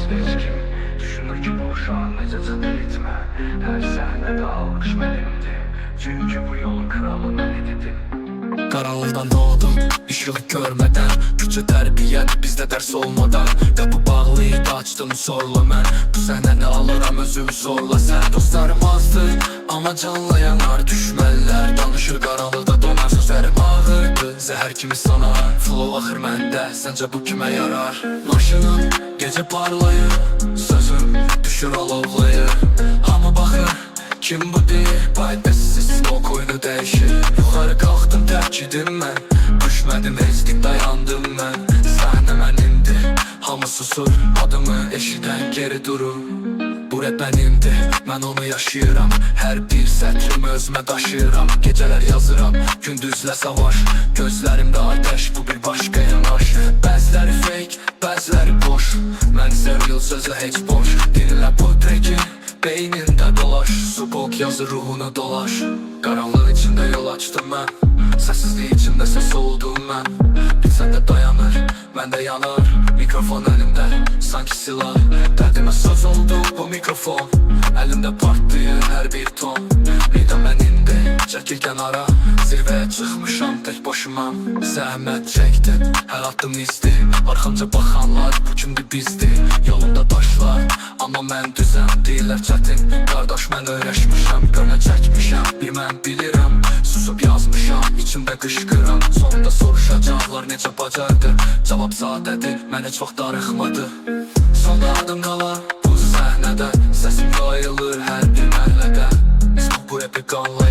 Heç kim düşünür ki bu uşaq necəsə ritmə. Hər səhnədə alqış mənimdir, çünki bu yolun kralı mən idim. Qaranlıqdan doğdum, işıq görmədən. Küçə tərbiyyədir bizdə dərs olmadan. Qapı bağlıydı, açdım zorla mən. Bu səhnəni alıram özümü zorla sən. Dostlarım azdır, amma canla yanar. Düşmənlər danışır qaranlıqda donar. Sözlərim ağırdı, zəhər kimi sanar. Flow axır məndə, səncə bu kimə yarar? Maşınım gecə parlayır, sözüm düşür alovlayır. Hamı baxır, kim bu deyir? Paydəsiz o oyunu dəyişir. Yuxarı qalxdım, tərk edim mən. Düşmədim, ezdik, dayandım mən. Səhnə mənimdir, hamı susur. Adımı eşidən geri durur. Bu rap mənimdir, mən onu yaşayıram. Hər bir sətrimi özümə daşıyıram. Gecələr yazıram, gündüzlə savaş. Gözlərimdə ateş, bu bir başqa yanaş. Bəziləri fake, bəziləri boş. Mən isə real sözü heç boş. Dinlə bu treki, beynində dolaş. Su bok yazı ruhuna dolaş. Qaranlıq içində yol açdım mən. Səssizlik içində səs oldum mən. Bilsən də dayanır, mən də yanar. Mikrofon əlimdə, sanki silah. Dərdimə söz oldu bu mikrofon. Əlimdə partlayır hər bir ton. Lidə mənimdir, çəkil kənara. Zirvəyə çıxmışam tək başıma. Zəhmət çəkdim, hər addım izdir. Arxamca baxanlar bu kimdir bizdir. Yolumda daşlar, amma mən düzəm. Deyirlər çətin, qardaş mən öyrəşmişəm. Gönə çəkmişəm, bir mən bilirəm. Susub yazmışam, içimdə qışqıram. Sonunda soruşacaqlar necə bacardı. Cavab sadədir, mən heç vaxt darıxmadı. Sonda adım qalar bu səhnədə. Səsim yayılır hər bir məhəllədə. Bu rapi qanla